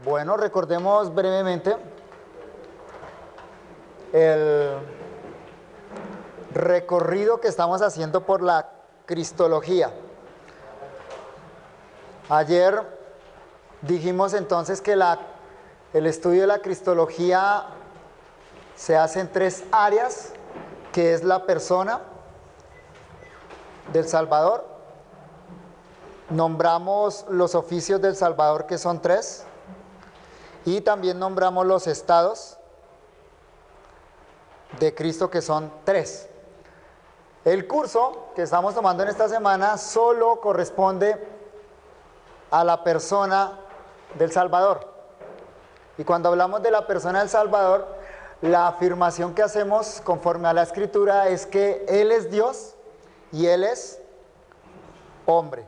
Bueno, recordemos brevemente el recorrido que estamos haciendo por la cristología. Ayer dijimos entonces que el estudio de la cristología se hace en tres áreas, que es la persona del Salvador. Nombramos los oficios del Salvador, que son tres, y también nombramos los estados de Cristo, que son tres. El curso que estamos tomando en esta semana solo corresponde a la persona del Salvador. Y cuando hablamos de la persona del Salvador, la afirmación que hacemos conforme a la Escritura es que Él es Dios y Él es hombre.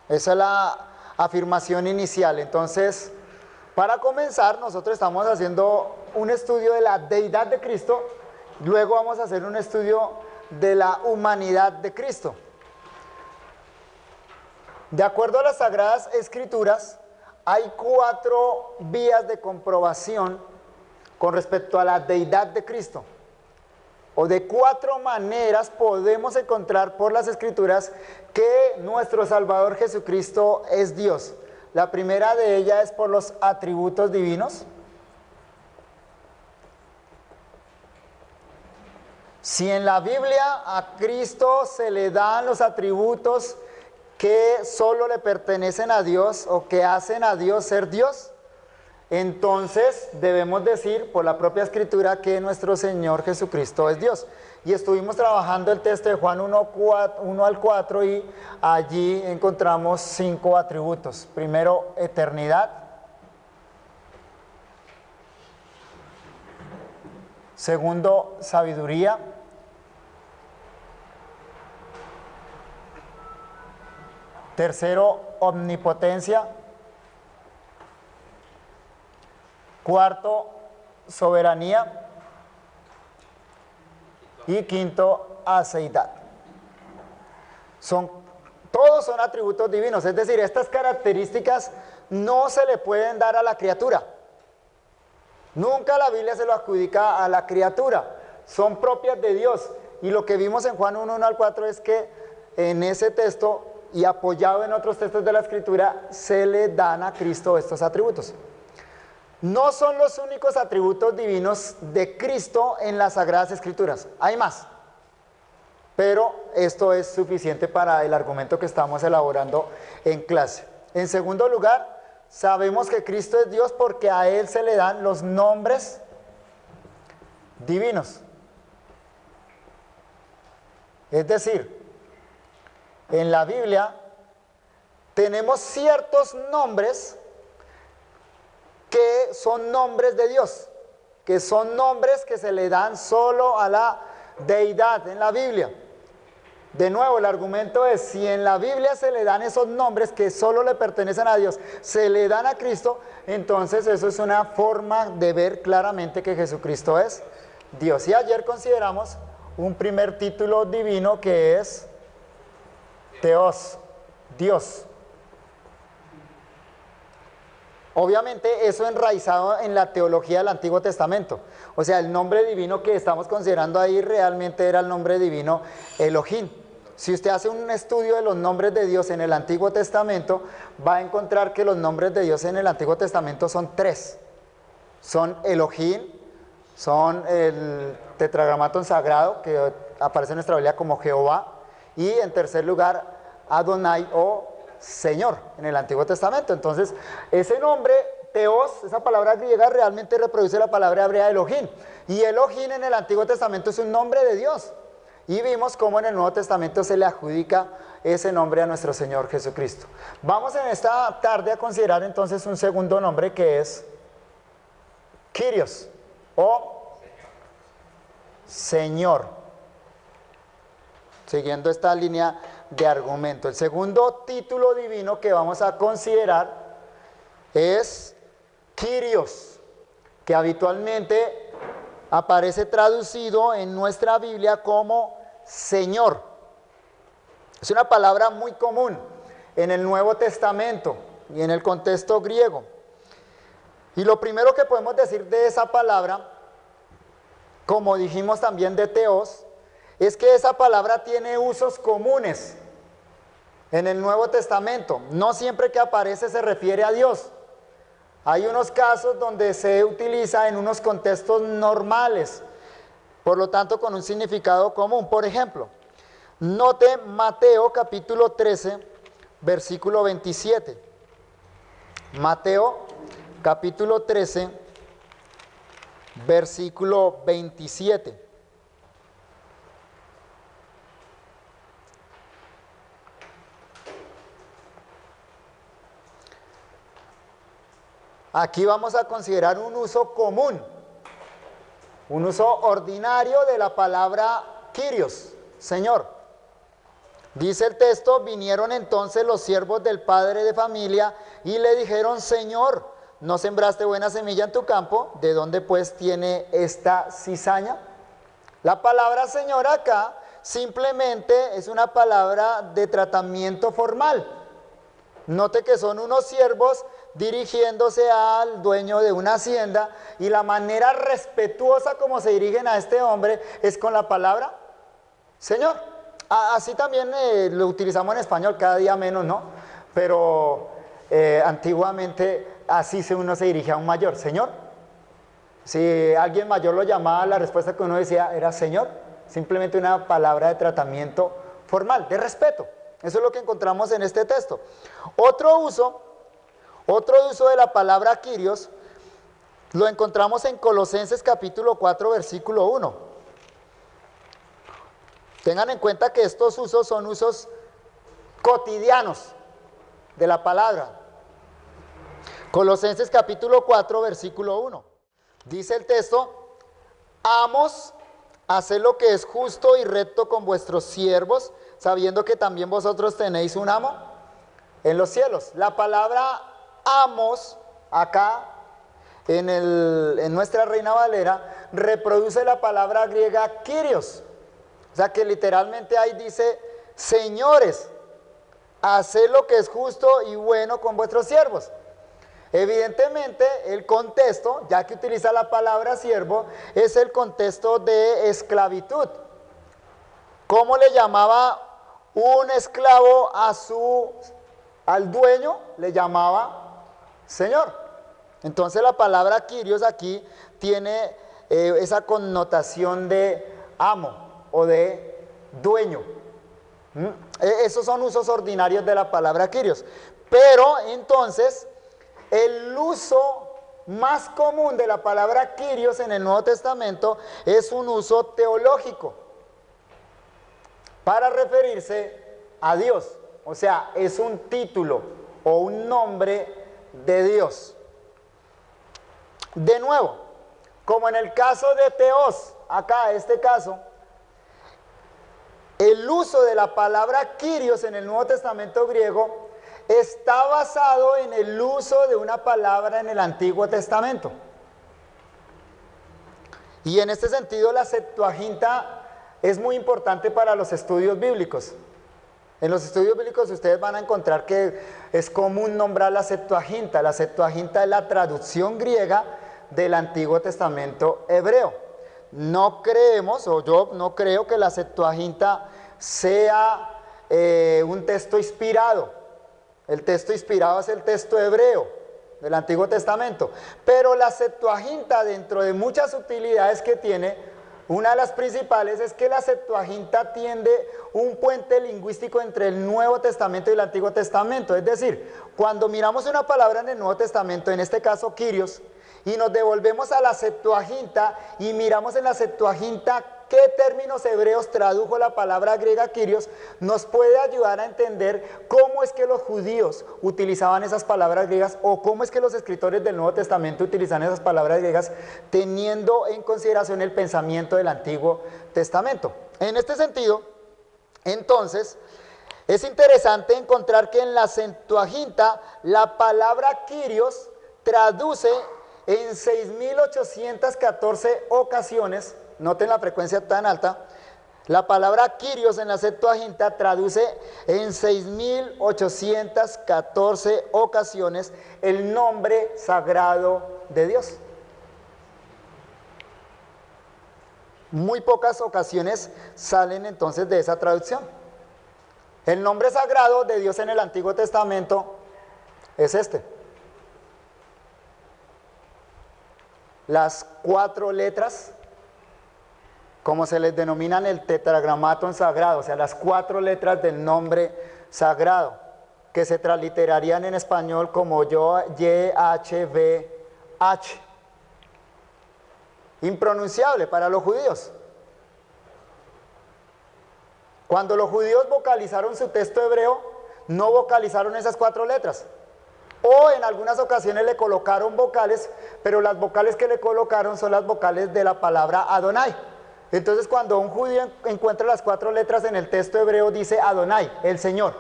Esa es la afirmación inicial. Entonces, para comenzar, nosotros estamos haciendo un estudio de la deidad de Cristo, luego vamos a hacer un estudio de la humanidad de Cristo. De acuerdo a las Sagradas Escrituras, hay 4 vías de comprobación con respecto a la deidad de Cristo. O de 4 maneras podemos encontrar por las Escrituras que nuestro Salvador Jesucristo es Dios. La primera de ellas es por los atributos divinos. Si en la Biblia a Cristo se le dan los atributos que solo le pertenecen a Dios o que hacen a Dios ser Dios, entonces debemos decir por la propia Escritura que nuestro Señor Jesucristo es Dios. Y estuvimos trabajando el texto de Juan 1 al 4 y allí encontramos 5 atributos. Primero, eternidad. Segundo, sabiduría. Tercero, omnipotencia. Cuarto, soberanía. Y quinto, aceidad. Todos son atributos divinos, es decir, estas características no se le pueden dar a la criatura. Nunca la Biblia se lo adjudica a la criatura, son propias de Dios. Y lo que vimos en Juan 1 al 4 es que en ese texto y apoyado en otros textos de la Escritura se le dan a Cristo estos atributos. No son los únicos atributos divinos de Cristo en las Sagradas Escrituras, hay más, pero esto es suficiente para el argumento que estamos elaborando en clase. En segundo lugar, sabemos que Cristo es Dios porque a Él se le dan los nombres divinos. Es decir, en la Biblia tenemos ciertos nombres que son nombres de Dios, que son nombres que se le dan solo a la deidad en la Biblia. De nuevo, el argumento es, si en la Biblia se le dan esos nombres que solo le pertenecen a Dios, se le dan a Cristo, entonces eso es una forma de ver claramente que Jesucristo es Dios. Y ayer consideramos un primer título divino que es Theos, Dios. Obviamente eso enraizado en la teología del Antiguo Testamento. O sea, el nombre divino que estamos considerando ahí realmente era el nombre divino Elohim. Si usted hace un estudio de los nombres de Dios en el Antiguo Testamento, va a encontrar que los nombres de Dios en el Antiguo Testamento son 3. Son Elohim, son el tetragramatón sagrado que aparece en nuestra Biblia como Jehová, y en tercer lugar Adonai o Señor en el Antiguo Testamento. Entonces, ese nombre, Theos, esa palabra griega realmente reproduce la palabra hebrea Elohim. Y Elohim en el Antiguo Testamento es un nombre de Dios. Y vimos cómo en el Nuevo Testamento se le adjudica ese nombre a nuestro Señor Jesucristo. Vamos en esta tarde a considerar entonces un segundo nombre que es Kyrios o Señor. Siguiendo esta línea de argumento. El segundo título divino que vamos a considerar es Kyrios, que habitualmente aparece traducido en nuestra Biblia como Señor. Es una palabra muy común en el Nuevo Testamento. y en el contexto griego. Y lo primero que podemos decir de esa palabra, como dijimos también de teos, es que esa palabra tiene usos comunes en el Nuevo Testamento. No siempre que aparece se refiere a Dios. Hay unos casos donde se utiliza en unos contextos normales, por lo tanto con un significado común. Por ejemplo, note Mateo capítulo 13, versículo 27. Mateo capítulo 13, versículo 27. Aquí vamos a considerar un uso común, un uso ordinario de la palabra Kyrios, Señor. Dice el texto: vinieron entonces los siervos del padre de familia y le dijeron: Señor, ¿no sembraste buena semilla en tu campo? ¿De dónde pues tiene esta cizaña? La palabra Señor acá simplemente es una palabra de tratamiento formal. Note que son unos siervos dirigiéndose al dueño de una hacienda, y la manera respetuosa como se dirigen a este hombre es con la palabra Señor. Así también lo utilizamos en español, cada día menos, ¿no? Pero antiguamente así uno se dirige a un mayor: Señor. Si alguien mayor lo llamaba, la respuesta que uno decía era Señor. Simplemente una palabra de tratamiento formal, de respeto. Eso es lo que encontramos en este texto. Otro uso de la palabra Kyrios lo encontramos en Colosenses capítulo 4, versículo 1. Tengan en cuenta que estos usos son usos cotidianos de la palabra. Colosenses capítulo 4, versículo 1. Dice el texto: amos, haced lo que es justo y recto con vuestros siervos, sabiendo que también vosotros tenéis un amo en los cielos. La palabra amos acá en nuestra Reina Valera reproduce la palabra griega Kyrios. O sea que literalmente ahí dice: señores, haced lo que es justo y bueno con vuestros siervos. Evidentemente el contexto, ya que utiliza la palabra siervo, es el contexto de esclavitud. ¿Cómo le llamaba un esclavo al dueño? Le llamaba Señor. Entonces la palabra Kyrios aquí tiene esa connotación de amo o de dueño. Esos son usos ordinarios de la palabra Kyrios. Pero entonces el uso más común de la palabra Kyrios en el Nuevo Testamento es un uso teológico para referirse a Dios. O sea, es un título o un nombre de Dios. De nuevo, como en el caso de teos, acá este caso, el uso de la palabra Kyrios en el Nuevo Testamento griego está basado en el uso de una palabra en el Antiguo Testamento. Y en este sentido la Septuaginta es muy importante para los estudios bíblicos. En los estudios bíblicos ustedes van a encontrar que es común nombrar la Septuaginta. La Septuaginta es la traducción griega del Antiguo Testamento hebreo. No creemos, o yo no creo, que la Septuaginta sea un texto inspirado. El texto inspirado es el texto hebreo del Antiguo Testamento. Pero la Septuaginta, dentro de muchas utilidades que tiene, una de las principales es que la Septuaginta tiende un puente lingüístico entre el Nuevo Testamento y el Antiguo Testamento. Es decir, cuando miramos una palabra en el Nuevo Testamento, en este caso Kyrios, y nos devolvemos a la Septuaginta y miramos en la Septuaginta qué términos hebreos tradujo la palabra griega Kyrios, nos puede ayudar a entender cómo es que los judíos utilizaban esas palabras griegas, o cómo es que los escritores del Nuevo Testamento utilizan esas palabras griegas, teniendo en consideración el pensamiento del Antiguo Testamento. En este sentido, entonces, es interesante encontrar que en la Septuaginta la palabra Kyrios traduce en 6.814 ocasiones, noten la frecuencia tan alta, La palabra Kyrios en la Septuaginta traduce en 6.814 ocasiones el nombre sagrado de Dios. Muy pocas ocasiones salen entonces de esa traducción. El nombre sagrado de Dios en el Antiguo Testamento es este. Las 4 letras, como se les denominan el tetragramaton sagrado, o sea, las 4 letras del nombre sagrado, que se transliterarían en español como YHWH. Impronunciable para los judíos. Cuando los judíos vocalizaron su texto hebreo, no vocalizaron esas 4 letras. O en algunas ocasiones le colocaron vocales, pero las vocales que le colocaron son las vocales de la palabra Adonai. Entonces cuando un judío encuentra las 4 letras en el texto hebreo, dice Adonai, el Señor.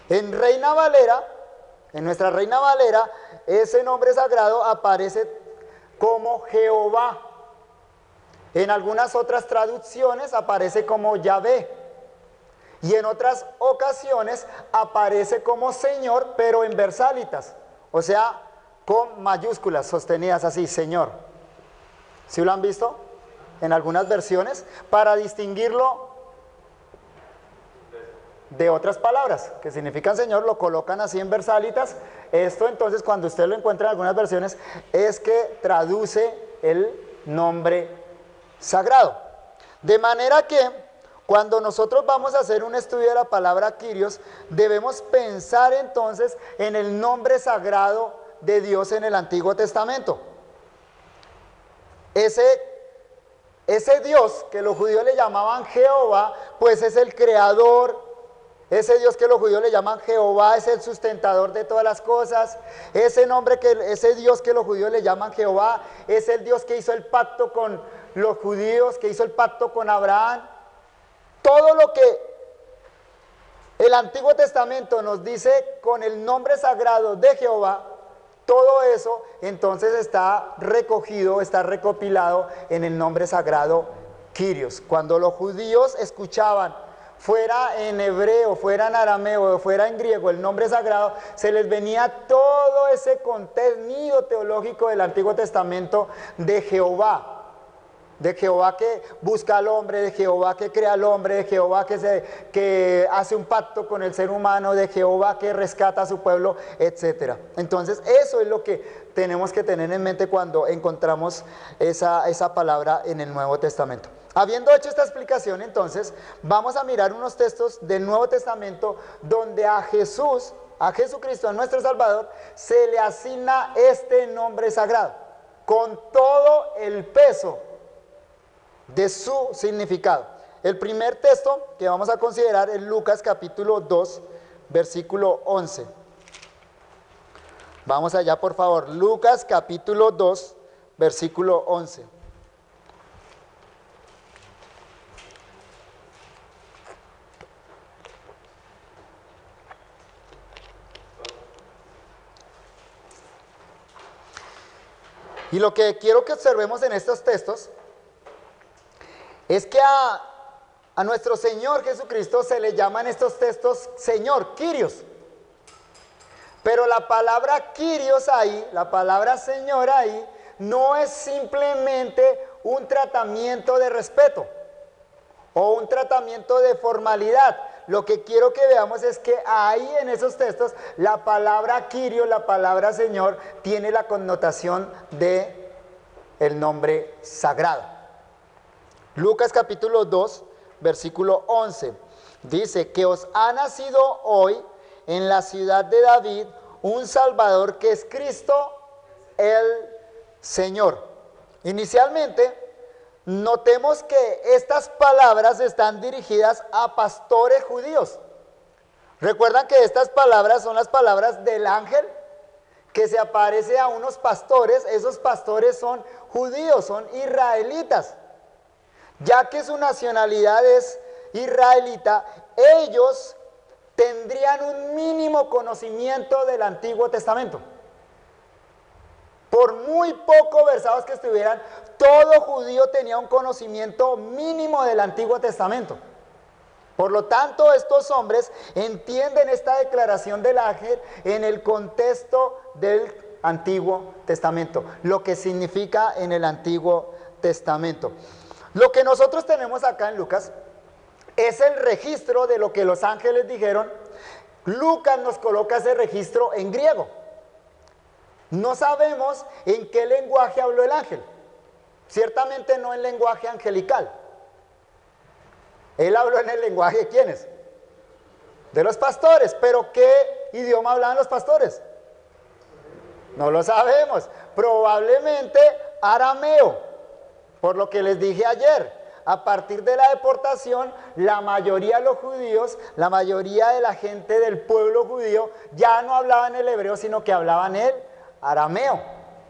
En Reina Valera, en nuestra Reina Valera, ese nombre sagrado aparece como Jehová. En algunas otras traducciones aparece como Yahvé. Y en otras ocasiones aparece como Señor, pero en versálitas, o sea, con mayúsculas sostenidas así, Señor. ¿Sí lo han visto? En algunas versiones, para distinguirlo de otras palabras que significan Señor, lo colocan así en versálitas. Esto entonces, cuando usted lo encuentra en algunas versiones, es que traduce el nombre sagrado. De manera que cuando nosotros vamos a hacer un estudio de la palabra Kyrios, debemos pensar entonces en el nombre sagrado de Dios en el Antiguo Testamento. Ese Dios que los judíos le llamaban Jehová, pues es el creador. Ese Dios que los judíos le llaman Jehová es el sustentador de todas las cosas. Ese Dios que los judíos le llaman Jehová es el Dios que hizo el pacto con los judíos, que hizo el pacto con Abraham. Todo lo que el Antiguo Testamento nos dice con el nombre sagrado de Jehová, todo eso entonces está recogido, está recopilado en el nombre sagrado Kyrios. Cuando los judíos escuchaban, fuera en hebreo, fuera en arameo, fuera en griego, el nombre sagrado, se les venía todo ese contenido teológico del Antiguo Testamento de Jehová. De Jehová que busca al hombre, de Jehová que crea al hombre, de Jehová que hace un pacto con el ser humano, de Jehová que rescata a su pueblo, etc. Entonces eso es lo que tenemos que tener en mente cuando encontramos esa palabra en el Nuevo Testamento. Habiendo hecho esta explicación, entonces vamos a mirar unos textos del Nuevo Testamento donde a Jesucristo, a nuestro Salvador, se le asigna este nombre sagrado con todo el peso de su significado. El primer texto que vamos a considerar es Lucas capítulo 2, versículo 11. Vamos allá, por favor. Lucas capítulo 2, versículo 11. Y lo que quiero que observemos en estos textos es que a nuestro Señor Jesucristo se le llaman estos textos Señor, Kyrios. Pero la palabra Kyrios ahí, la palabra Señor ahí, no es simplemente un tratamiento de respeto o un tratamiento de formalidad. Lo que quiero que veamos es que ahí en esos textos la palabra Kyrios, la palabra Señor, tiene la connotación de el nombre sagrado. Lucas capítulo 2, versículo 11, dice que os ha nacido hoy en la ciudad de David un Salvador que es Cristo el Señor. Inicialmente, notemos que estas palabras están dirigidas a pastores judíos. ¿Recuerdan que estas palabras son las palabras del ángel que se aparece a unos pastores? Esos pastores son judíos, son israelitas. Ya que su nacionalidad es israelita, ellos tendrían un mínimo conocimiento del Antiguo Testamento. por muy poco versados que estuvieran, todo judío tenía un conocimiento mínimo del Antiguo Testamento. Por lo tanto, estos hombres entienden esta declaración del ángel en el contexto del Antiguo Testamento, lo que significa en el Antiguo Testamento. Lo que nosotros tenemos acá en Lucas es el registro de lo que los ángeles dijeron. Lucas nos coloca ese registro en griego. No sabemos en qué lenguaje habló el ángel. Ciertamente no en lenguaje angelical. Él habló en el lenguaje de ¿quiénes? De los pastores. ¿Pero qué idioma hablaban los pastores? No lo sabemos. Probablemente arameo. Por lo que les dije ayer, a partir de la deportación, la mayoría de los judíos, la mayoría de la gente del pueblo judío, ya no hablaban el hebreo, sino que hablaban el arameo.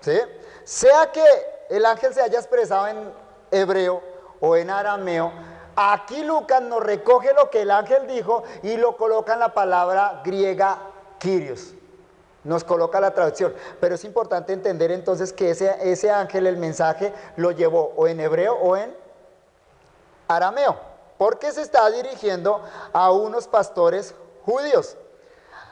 ¿Sí? Sea que el ángel se haya expresado en hebreo o en arameo, aquí Lucas nos recoge lo que el ángel dijo y lo coloca en la palabra griega Kyrios. Nos coloca la traducción, pero es importante entender entonces que ese ángel, el mensaje, lo llevó o en hebreo o en arameo, porque se está dirigiendo a unos pastores judíos.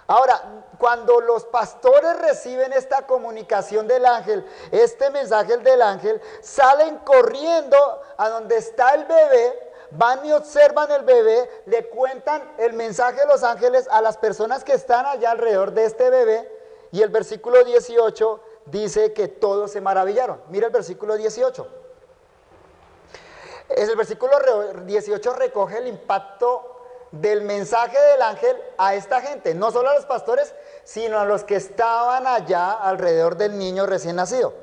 Ahora, cuando los pastores reciben esta comunicación del ángel, este mensaje del ángel, salen corriendo a donde está el bebé, van y observan el bebé, le cuentan el mensaje de los ángeles a las personas que están allá alrededor de este bebé, y el versículo 18 dice que todos se maravillaron. Mira el versículo 18. El versículo 18 recoge el impacto del mensaje del ángel a esta gente, no solo a los pastores, sino a los que estaban allá alrededor del niño recién nacido.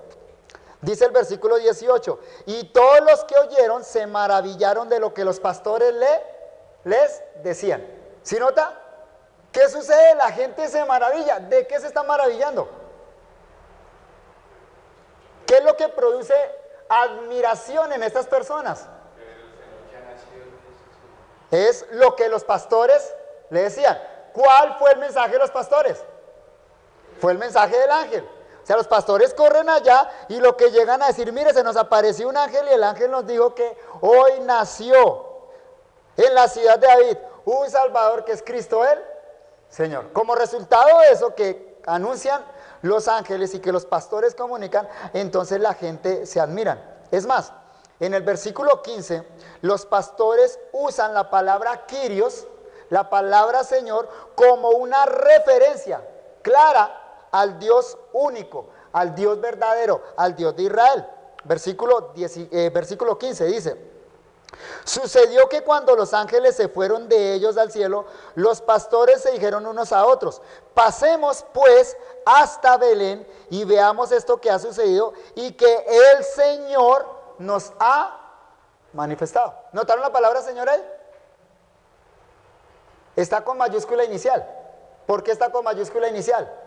Dice el versículo 18, y todos los que oyeron se maravillaron de lo que los pastores les decían. ¿Sí nota? ¿Qué sucede? La gente se maravilla. ¿De qué se está maravillando? ¿Qué es lo que produce admiración en estas personas? Es lo que los pastores le decían. ¿Cuál fue el mensaje de los pastores? Fue el mensaje del ángel. O sea, los pastores corren allá y lo que llegan a decir, mire, se nos apareció un ángel y el ángel nos dijo que hoy nació en la ciudad de David un Salvador que es Cristo el Señor. Como resultado de eso que anuncian los ángeles y que los pastores comunican, entonces la gente se admira. Es más, en el versículo 15, los pastores usan la palabra Kyrios, la palabra Señor, como una referencia clara al Dios único, al Dios verdadero, al Dios de Israel. Versículo 15 dice: sucedió que cuando los ángeles se fueron de ellos al cielo, los pastores se dijeron unos a otros: pasemos pues hasta Belén y veamos esto que ha sucedido y que el Señor nos ha manifestado. ¿Notaron la palabra Señor ahí? Está con mayúscula inicial. ¿Por qué está con mayúscula inicial?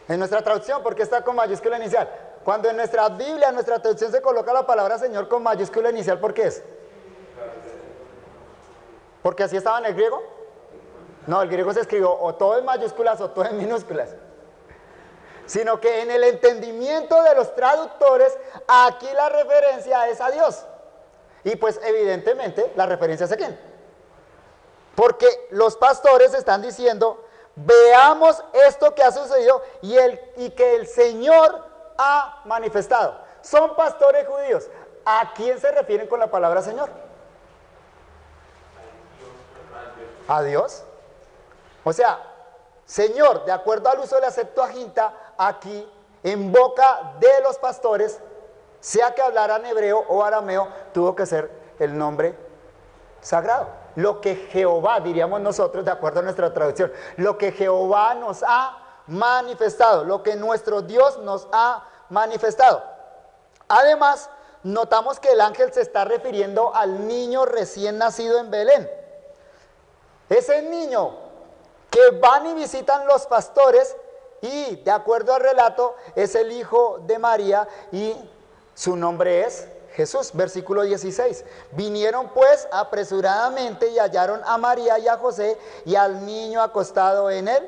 En nuestra traducción, ¿por qué está con mayúscula inicial? Cuando en nuestra Biblia, en nuestra traducción se coloca la palabra Señor con mayúscula inicial, ¿por qué es? ¿Porque así estaba en el griego? No, el griego se escribió o todo en mayúsculas o todo en minúsculas. Sino que en el entendimiento de los traductores, aquí la referencia es a Dios. Y pues evidentemente la referencia es a quién. Porque los pastores están diciendo: veamos esto que ha sucedido y que el Señor ha manifestado. Son pastores judíos. ¿A quién se refieren con la palabra Señor? ¿A Dios? O sea, Señor, de acuerdo al uso de la Septuaginta, aquí en boca de los pastores, sea que hablaran hebreo o arameo, tuvo que ser el nombre sagrado. Lo que Jehová, diríamos nosotros, de acuerdo a nuestra traducción, lo que Jehová nos ha manifestado, lo que nuestro Dios nos ha manifestado. Además, notamos que el ángel se está refiriendo al niño recién nacido en Belén. Ese niño que van y visitan los pastores y, de acuerdo al relato, es el hijo de María y su nombre es Jesús. Versículo 16. Vinieron pues apresuradamente y hallaron a María y a José y al niño acostado en el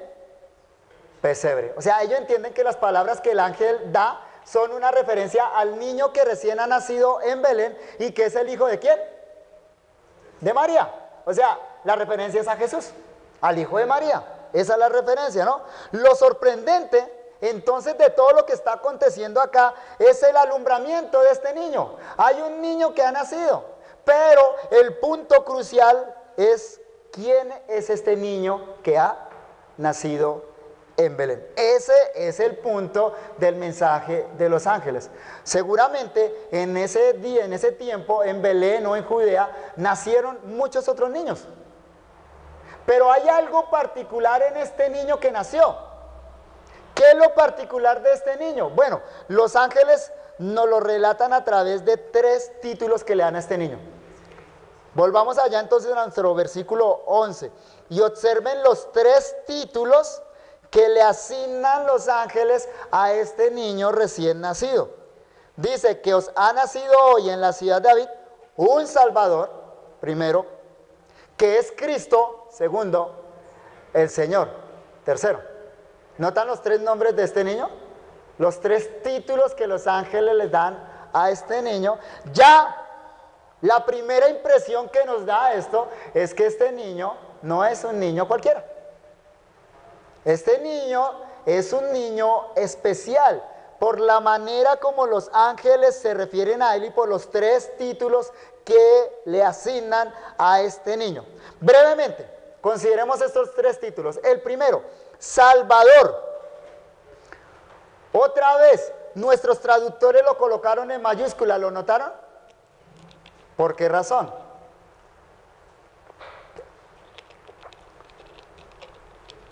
pesebre. O sea, ellos entienden que las palabras que el ángel da son una referencia al niño que recién ha nacido en Belén y que es el hijo de ¿quién? De María. O sea, la referencia es a Jesús, al hijo de María. Esa es la referencia, ¿no? Lo sorprendente entonces de todo lo que está aconteciendo acá es el alumbramiento de este niño. Hay un niño que ha nacido, pero el punto crucial es quién es este niño que ha nacido en Belén. Ese es el punto del mensaje de los ángeles. Seguramente en ese día, en ese tiempo, en Belén o en Judea, nacieron muchos otros niños. Pero hay algo particular en este niño que nació. ¿Qué es lo particular de este niño? Bueno, los ángeles nos lo relatan a través de 3 títulos que le dan a este niño. Volvamos allá entonces a nuestro versículo 11 y observen los 3 títulos que le asignan los ángeles a este niño recién nacido. Dice que os ha nacido hoy en la ciudad de David un Salvador, primero, que es Cristo, segundo, el Señor, tercero. ¿Notan los 3 nombres de este niño? Los 3 títulos que los ángeles les dan a este niño. Ya la primera impresión que nos da esto es que este niño no es un niño cualquiera. Este niño es un niño especial por la manera como los ángeles se refieren a él y por los 3 títulos que le asignan a este niño. Brevemente, consideremos estos 3 títulos. El primero, Salvador. Otra vez, nuestros traductores lo colocaron en mayúscula, ¿lo notaron? ¿Por qué razón?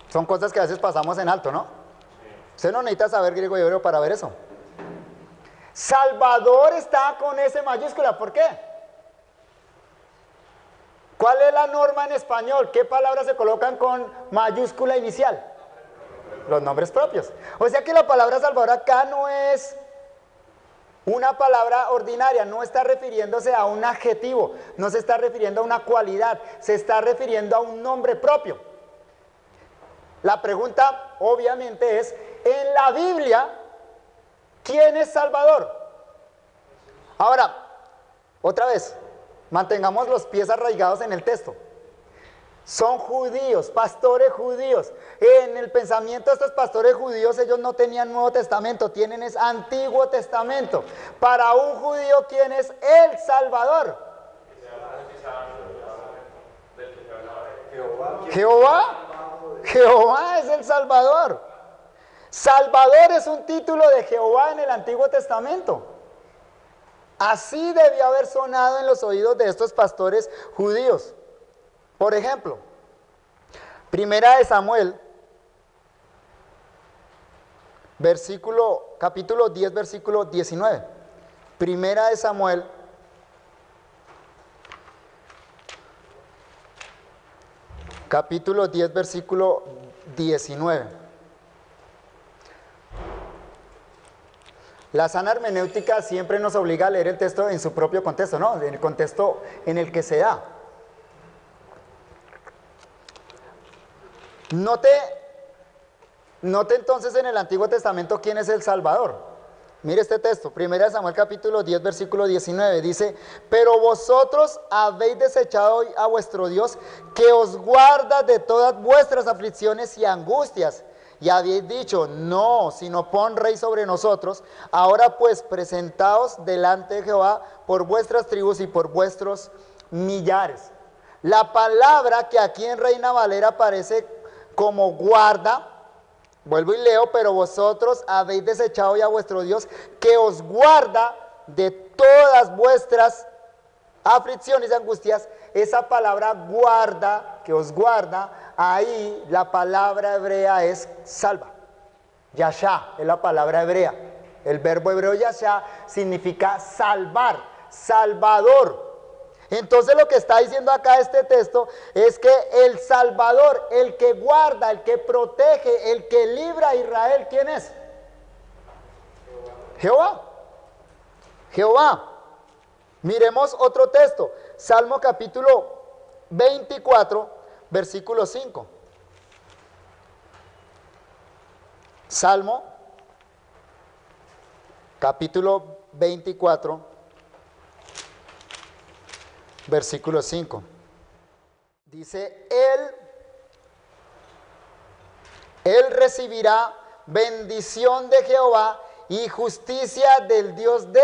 Son cosas que a veces pasamos en alto, ¿no? Usted no necesita saber griego y hebreo para ver eso. Salvador está con S mayúscula, ¿por qué? ¿Cuál es la norma en español? ¿Qué palabras se colocan con mayúscula inicial? Los nombres propios. O sea que la palabra Salvador acá no es una palabra ordinaria, no está refiriéndose a un adjetivo, no se está refiriendo a una cualidad, se está refiriendo a un nombre propio. La pregunta obviamente es, en la Biblia, ¿quién es Salvador? Ahora, otra vez, mantengamos los pies arraigados en el texto. Son judíos, pastores judíos. En el pensamiento de estos pastores judíos, ellos no tenían Nuevo Testamento, tienen es Antiguo Testamento. Para un judío, ¿quién es el Salvador? Jehová. Jehová es el Salvador. Salvador es un título de Jehová en el Antiguo Testamento. Así debió haber sonado en los oídos de estos pastores judíos. Por ejemplo, Primera de Samuel, capítulo 10, versículo 19. Primera de Samuel, capítulo 10, versículo 19. La sana hermenéutica siempre nos obliga a leer el texto en su propio contexto, ¿no? En el contexto en el que se da. Note entonces en el Antiguo Testamento quién es el Salvador. Mire este texto, 1 Samuel capítulo 10, versículo 19, dice: pero vosotros habéis desechado hoy a vuestro Dios, que os guarda de todas vuestras aflicciones y angustias, y habéis dicho, no, sino pon rey sobre nosotros. Ahora pues presentaos delante de Jehová por vuestras tribus y por vuestros millares. La palabra que aquí en Reina Valera aparece como guarda, vuelvo y leo, pero vosotros habéis desechado ya a vuestro Dios, que os guarda de todas vuestras aflicciones y angustias. Esa palabra guarda, que os guarda, ahí la palabra hebrea es salva. Yashá es la palabra hebrea. El verbo hebreo yashá significa salvar, salvador. Entonces lo que está diciendo acá este texto es que el Salvador, el que guarda, el que protege, el que libra a Israel, ¿quién es? Jehová. Jehová. Miremos otro texto, Salmo capítulo 24, versículo 5. Salmo, capítulo 24, versículo 5. Dice, Él recibirá bendición de Jehová y justicia del Dios de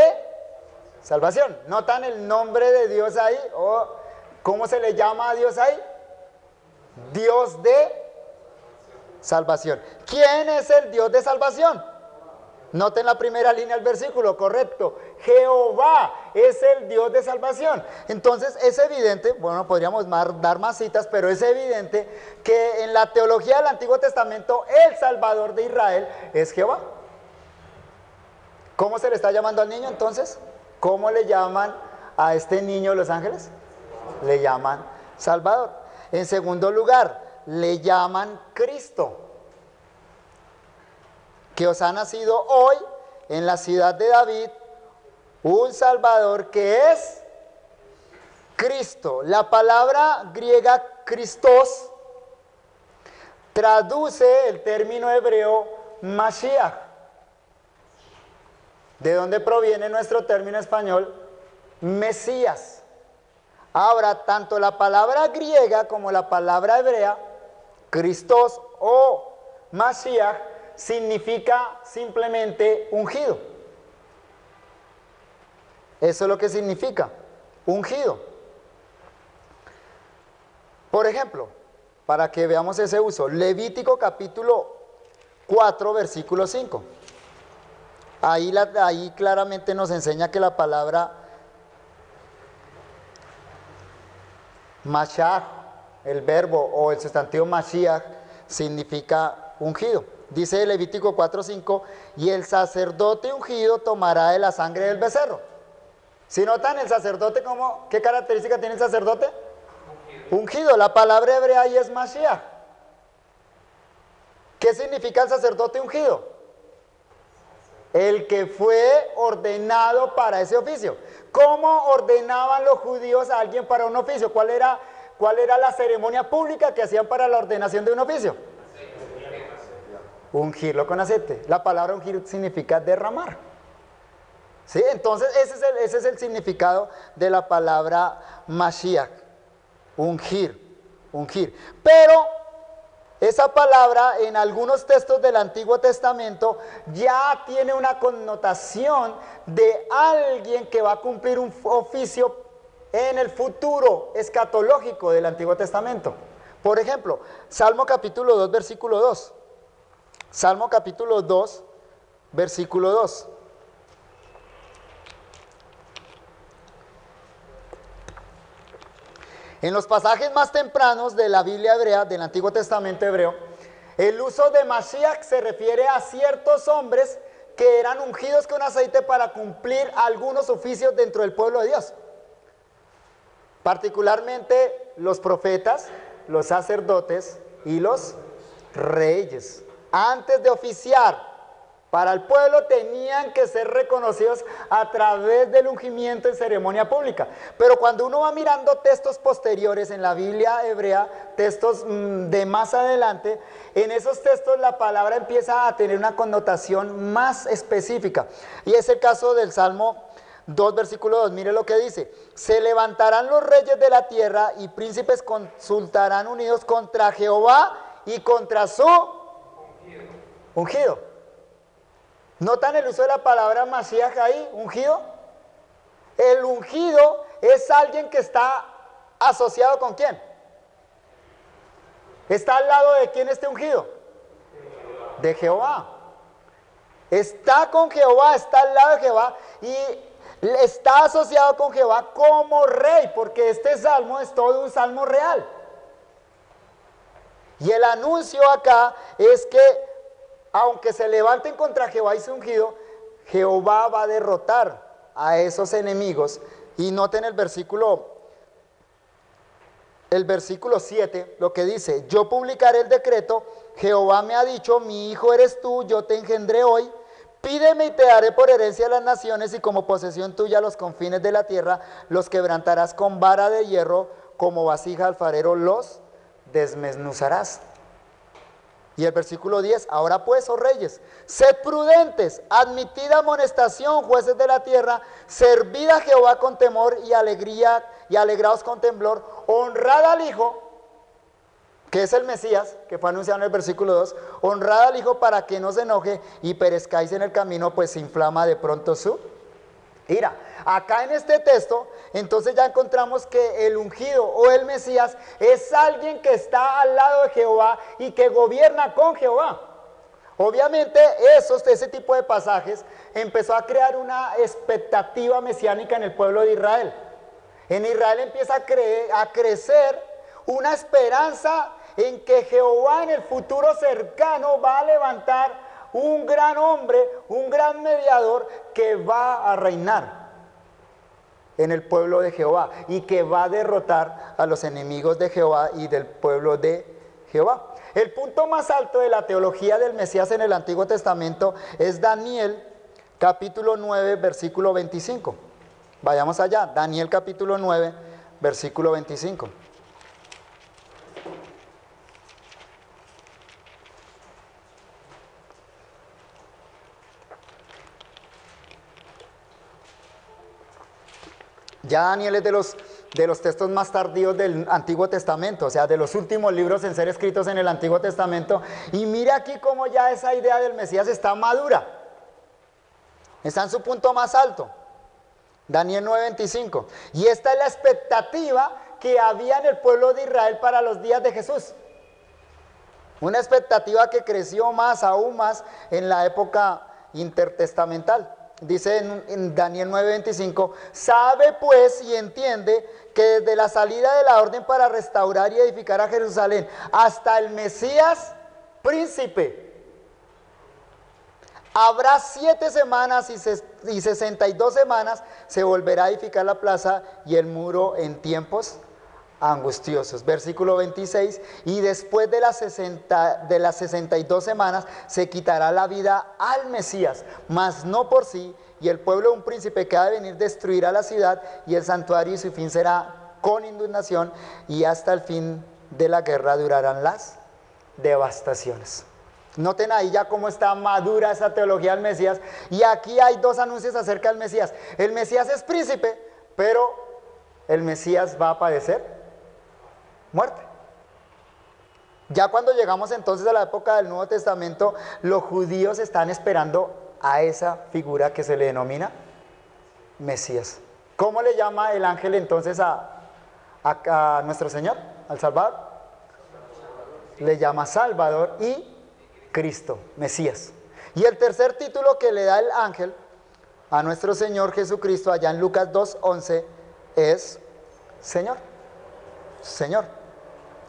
salvación. ¿Notan el nombre de Dios ahí? ¿O cómo se le llama a Dios ahí? Dios de salvación. ¿Quién es el Dios de salvación? Noten la primera línea del versículo, correcto. Jehová es el Dios de salvación. Entonces es evidente, bueno, podríamos dar más citas, pero es evidente que en la teología del Antiguo Testamento el Salvador de Israel es Jehová. ¿Cómo se le está llamando al niño entonces? ¿Cómo le llaman a este niño los ángeles? Le llaman Salvador. En segundo lugar, le llaman Cristo, que os ha nacido hoy en la ciudad de David un Salvador que es Cristo. La palabra griega Christos traduce el término hebreo Mashiach, de donde proviene nuestro término español Mesías. Ahora, tanto la palabra griega como la palabra hebrea, Christos o Mashiach, significa simplemente ungido. Eso es lo que significa, ungido. Por ejemplo, para que veamos ese uso, Levítico capítulo 4, versículo 5. Ahí claramente nos enseña que la palabra Mashiach, el verbo o el sustantivo Mashiach, significa ungido. Dice Levítico 4:5, y el sacerdote ungido tomará de la sangre del becerro. Si notan, el sacerdote, ¿qué característica tiene el sacerdote? Ungido. La palabra hebrea ahí es Mashiach. ¿Qué significa el sacerdote ungido? El que fue ordenado para ese oficio. ¿Cómo ordenaban los judíos a alguien para un oficio? ¿Cuál era la ceremonia pública que hacían para la ordenación de un oficio? Ungirlo con aceite. La palabra ungir significa derramar. ¿Sí? Entonces ese es el significado de la palabra Mashiach. Ungir. Pero esa palabra en algunos textos del Antiguo Testamento ya tiene una connotación de alguien que va a cumplir un oficio en el futuro escatológico del Antiguo Testamento. Por ejemplo, Salmo capítulo 2, versículo 2. Salmo capítulo 2, versículo 2. En los pasajes más tempranos de la Biblia hebrea, del Antiguo Testamento hebreo, el uso de Mashiach se refiere a ciertos hombres que eran ungidos con aceite para cumplir algunos oficios dentro del pueblo de Dios. Particularmente los profetas, los sacerdotes y los reyes. Antes de oficiar para el pueblo tenían que ser reconocidos a través del ungimiento en ceremonia pública. Pero cuando uno va mirando textos posteriores en la Biblia hebrea, textos de más adelante, en esos textos la palabra empieza a tener una connotación más específica. Y es el caso del Salmo 2, versículo 2. Mire lo que dice: se levantarán los reyes de la tierra y príncipes consultarán unidos contra Jehová y contra su ungido. ¿Notan el uso de la palabra Mashiach ahí, ungido? El ungido es alguien que está asociado ¿con quién? ¿Está al lado de quién este ungido? De Jehová. Está con Jehová, está al lado de Jehová y está asociado con Jehová como rey, porque este salmo es todo un salmo real. Y el anuncio acá es que aunque se levanten contra Jehová y su ungido, Jehová va a derrotar a esos enemigos. Y noten el versículo 7, lo que dice: yo publicaré el decreto, Jehová me ha dicho, mi hijo eres tú, yo te engendré hoy, pídeme y te daré por herencia a las naciones y como posesión tuya los confines de la tierra, los quebrantarás con vara de hierro, como vasija alfarero los desmenuzarás. Y el versículo 10, ahora pues, oh reyes, sed prudentes, admitid amonestación, jueces de la tierra, servid a Jehová con temor y alegría, y alegraos con temblor, honrad al Hijo, que es el Mesías, que fue anunciado en el versículo 2, honrad al Hijo para que no se enoje y perezcáis en el camino, pues se inflama de pronto su ira. Acá en este texto, entonces ya encontramos que el ungido o el Mesías es alguien que está al lado de Jehová y que gobierna con Jehová. Obviamente ese tipo de pasajes empezó a crear una expectativa mesiánica en el pueblo de Israel. En Israel empieza a crecer una esperanza en que Jehová en el futuro cercano va a levantar un gran hombre, un gran mediador que va a reinar en el pueblo de Jehová y que va a derrotar a los enemigos de Jehová y del pueblo de Jehová. El punto más alto de la teología del Mesías en el Antiguo Testamento es Daniel capítulo 9 versículo 25. Vayamos allá, Daniel capítulo 9 versículo 25. Ya Daniel es de los textos más tardíos del Antiguo Testamento, o sea, de los últimos libros en ser escritos en el Antiguo Testamento. Y mire aquí cómo ya esa idea del Mesías está madura, está en su punto más alto. Daniel 9:25. Y esta es la expectativa que había en el pueblo de Israel para los días de Jesús. Una expectativa que creció aún más en la época intertestamental. Dice en Daniel 9:25, sabe pues y entiende que desde la salida de la orden para restaurar y edificar a Jerusalén hasta el Mesías príncipe, habrá 7 semanas y 62 semanas se volverá a edificar la plaza y el muro en tiempos angustiosos. Versículo 26, y después de las 62 semanas se quitará la vida al Mesías, mas no por sí, y el pueblo de un príncipe que ha de venir destruirá la ciudad y el santuario, y su fin será con inundación, y hasta el fin de la guerra durarán las devastaciones. Noten ahí ya cómo está madura esa teología del Mesías, y aquí hay 2 anuncios acerca del Mesías. El Mesías es príncipe, pero el Mesías va a padecer muerte. Ya cuando llegamos entonces a la época del Nuevo Testamento, los judíos están esperando a esa figura que se le denomina Mesías. ¿Cómo le llama el ángel entonces a nuestro Señor, al Salvador? Le llama Salvador y Cristo, Mesías. Y el tercer título que le da el ángel a nuestro Señor Jesucristo allá en Lucas 2:11 es Señor. Señor.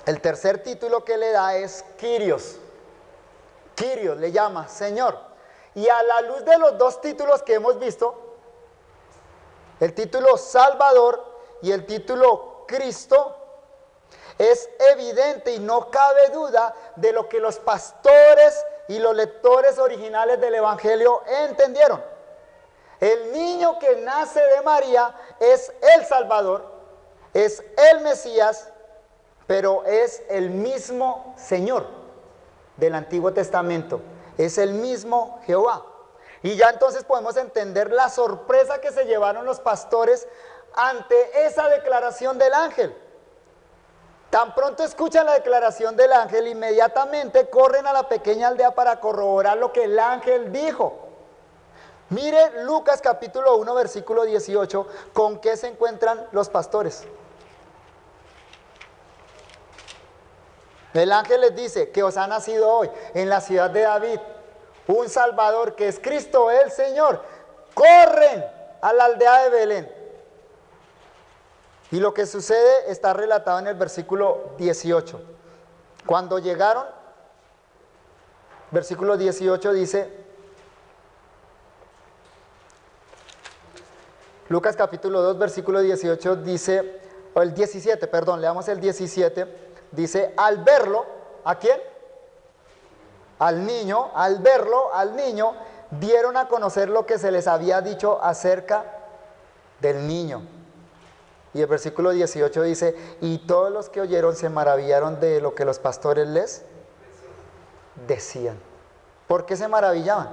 El tercer título que le da es Kyrios. Kyrios le llama Señor. Y a la luz de los 2 títulos que hemos visto, el título Salvador y el título Cristo, es evidente y no cabe duda de lo que los pastores y los lectores originales del Evangelio entendieron. El niño que nace de María es el Salvador, es el Mesías, pero es el mismo Señor del Antiguo Testamento, es el mismo Jehová. Y ya entonces podemos entender la sorpresa que se llevaron los pastores ante esa declaración del ángel. Tan pronto escuchan la declaración del ángel, inmediatamente corren a la pequeña aldea para corroborar lo que el ángel dijo. Mire Lucas capítulo 1 versículo 18, ¿con qué se encuentran los pastores? El ángel les dice que os ha nacido hoy en la ciudad de David un Salvador que es Cristo el Señor. Corren a la aldea de Belén. Y lo que sucede está relatado en el versículo 18. Cuando llegaron, versículo 18 dice, Lucas capítulo 2 versículo 18 dice, o el 17, perdón, leamos el 17. Dice, al verlo, ¿a quién? Al niño, al verlo, al niño, dieron a conocer lo que se les había dicho acerca del niño. Y el versículo 18 dice, y todos los que oyeron se maravillaron de lo que los pastores les decían. ¿Por qué se maravillaban?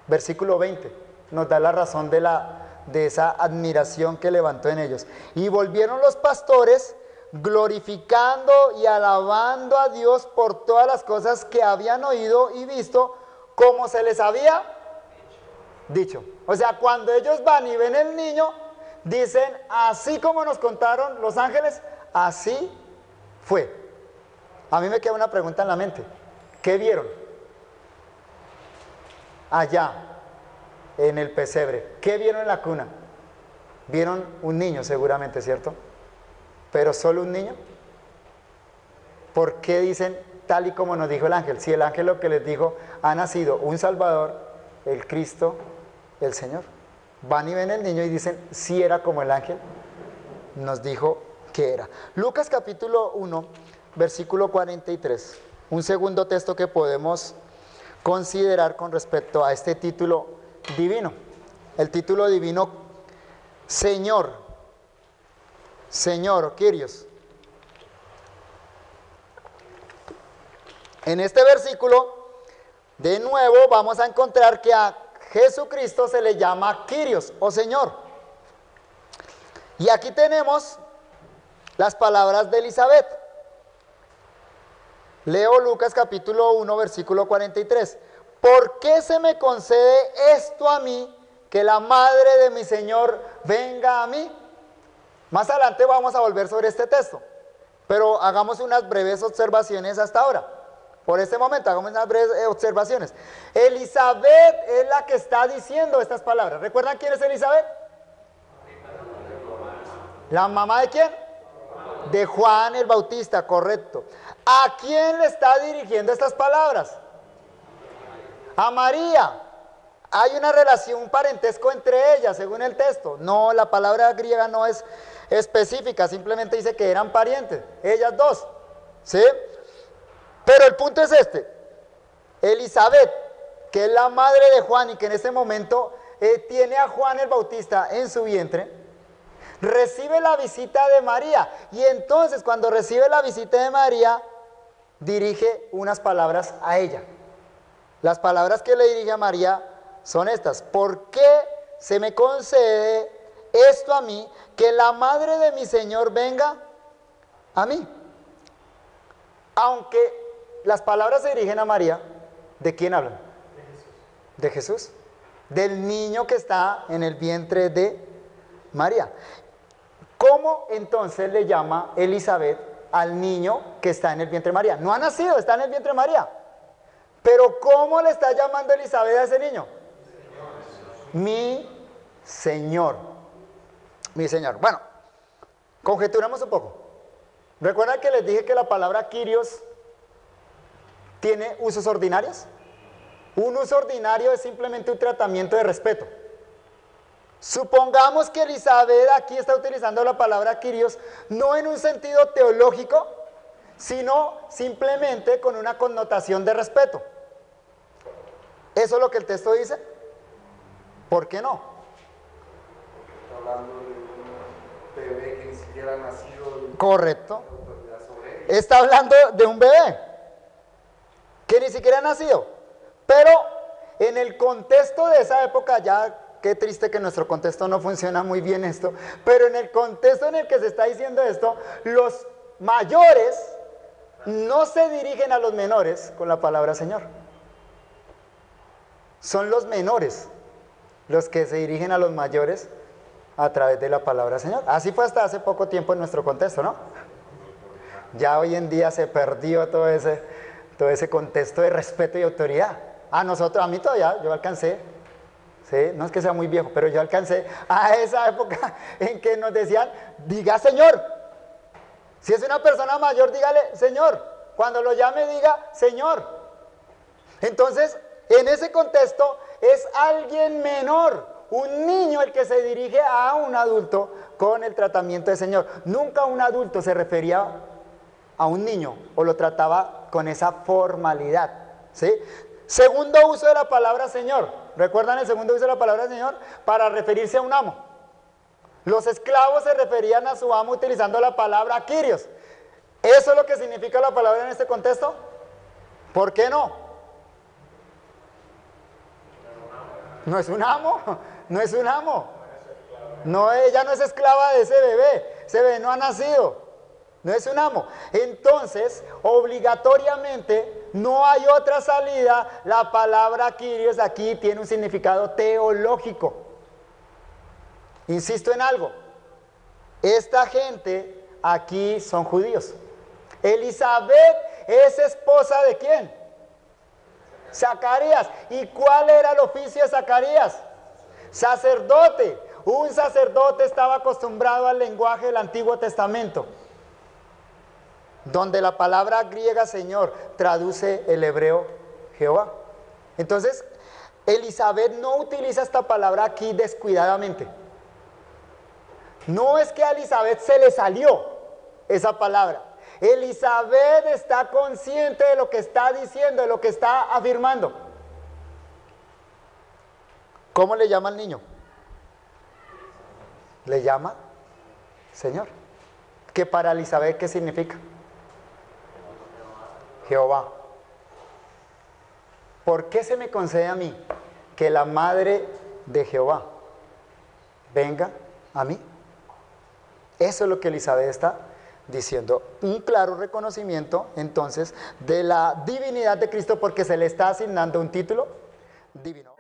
Versículo 20 nos da la razón de esa admiración que levantó en ellos. Y volvieron los pastores glorificando y alabando a Dios por todas las cosas que habían oído y visto, como se les había dicho. O sea, cuando ellos van y ven el niño, dicen, así como nos contaron los ángeles, así fue. A mí me queda una pregunta en la mente. ¿Qué vieron? Allá, en el pesebre. ¿Qué vieron en la cuna? Vieron un niño seguramente, ¿cierto? Pero solo un niño. ¿Por qué dicen tal y como nos dijo el ángel? Si el ángel lo que les dijo, ha nacido un Salvador, el Cristo, el Señor. Van y ven el niño y dicen, si era como el ángel nos dijo que era. Lucas capítulo 1, versículo 43. Un segundo texto que podemos considerar con respecto a este título divino. El título divino, Señor. Señor o Kyrios. En este versículo, de nuevo, vamos a encontrar que a Jesucristo se le llama Kyrios o Señor. Y aquí tenemos las palabras de Elizabeth. Leo Lucas capítulo 1, versículo 43. ¿Por qué se me concede esto a mí, que la madre de mi Señor venga a mí? Más adelante vamos a volver sobre este texto, pero hagamos unas breves observaciones hasta ahora. Por este momento, hagamos unas breves observaciones. Elizabeth es la que está diciendo estas palabras. ¿Recuerdan quién es Elizabeth? ¿La mamá de quién? De Juan el Bautista, correcto. ¿A quién le está dirigiendo estas palabras? A María. Hay una relación, un parentesco entre ellas, según el texto. No, la palabra griega no es específica, simplemente dice que eran parientes, ellas dos, ¿sí? Pero el punto es este. Elizabeth, que es la madre de Juan y que en este momento tiene a Juan el Bautista en su vientre, recibe la visita de María. Y entonces, cuando recibe la visita de María, dirige unas palabras a ella. Las palabras que le dirige a María son estas: ¿por qué se me concede esto a mí, que la madre de mi Señor venga a mí? Aunque las palabras se dirigen a María, ¿de quién hablan? De Jesús, del niño que está en el vientre de María. ¿Cómo entonces le llama Elizabeth al niño que está en el vientre de María? No ha nacido, está en el vientre de María. Pero ¿cómo le está llamando Elizabeth a ese niño? Mi Señor. Mi Señor. Bueno, conjeturemos un poco. ¿Recuerdan que les dije que la palabra Kyrios tiene usos ordinarios? Un uso ordinario es simplemente un tratamiento de respeto. Supongamos que Elizabeth aquí está utilizando la palabra Kyrios no en un sentido teológico, sino simplemente con una connotación de respeto. ¿Eso es lo que el texto dice? ¿Por qué no? Está hablando de un bebé que ni siquiera ha nacido. Correcto. Está hablando de un bebé que ni siquiera ha nacido. Pero en el contexto de esa época, ya qué triste que en nuestro contexto no funciona muy bien esto, pero en el contexto en el que se está diciendo esto, los mayores no se dirigen a los menores con la palabra Señor. Son los menores los que se dirigen a los mayores a través de la palabra Señor. Así fue hasta hace poco tiempo en nuestro contexto, ¿no? Ya hoy en día se perdió todo ese contexto de respeto y autoridad. A nosotros, a mí todavía, yo alcancé, ¿sí? No es que sea muy viejo, pero yo alcancé a esa época en que nos decían, diga Señor. Si es una persona mayor, dígale Señor. Cuando lo llame, diga Señor. Entonces, en ese contexto es alguien menor, un niño el que se dirige a un adulto con el tratamiento de Señor. Nunca un adulto se refería a un niño o lo trataba con esa formalidad, ¿sí? Segundo uso de la palabra Señor. ¿Recuerdan el segundo uso de la palabra Señor? Para referirse a un amo. Los esclavos se referían a su amo utilizando la palabra Kyrios. ¿Eso es lo que significa la palabra en este contexto? ¿Por qué no? No es un amo, no es un amo. No, ella no es esclava de ese bebé no ha nacido, no es un amo. Entonces, obligatoriamente, no hay otra salida. La palabra Kyrios aquí tiene un significado teológico. Insisto en algo, esta gente aquí son judíos. Elizabeth es esposa ¿de quién? Zacarías. ¿Y cuál era el oficio de Zacarías? Sacerdote. Un sacerdote estaba acostumbrado al lenguaje del Antiguo Testamento, donde la palabra griega Señor traduce el hebreo Jehová. Entonces, Elizabeth no utiliza esta palabra aquí descuidadamente. No es que a Elizabeth se le salió esa palabra. Elizabeth está consciente de lo que está diciendo, de lo que está afirmando. ¿Cómo le llama al niño? Le llama Señor. ¿Que para Elizabeth qué significa? Jehová. ¿Por qué se me concede a mí que la madre de Jehová venga a mí? Eso es lo que Elizabeth está diciendo. Un claro reconocimiento entonces de la divinidad de Cristo, porque se le está asignando un título divino.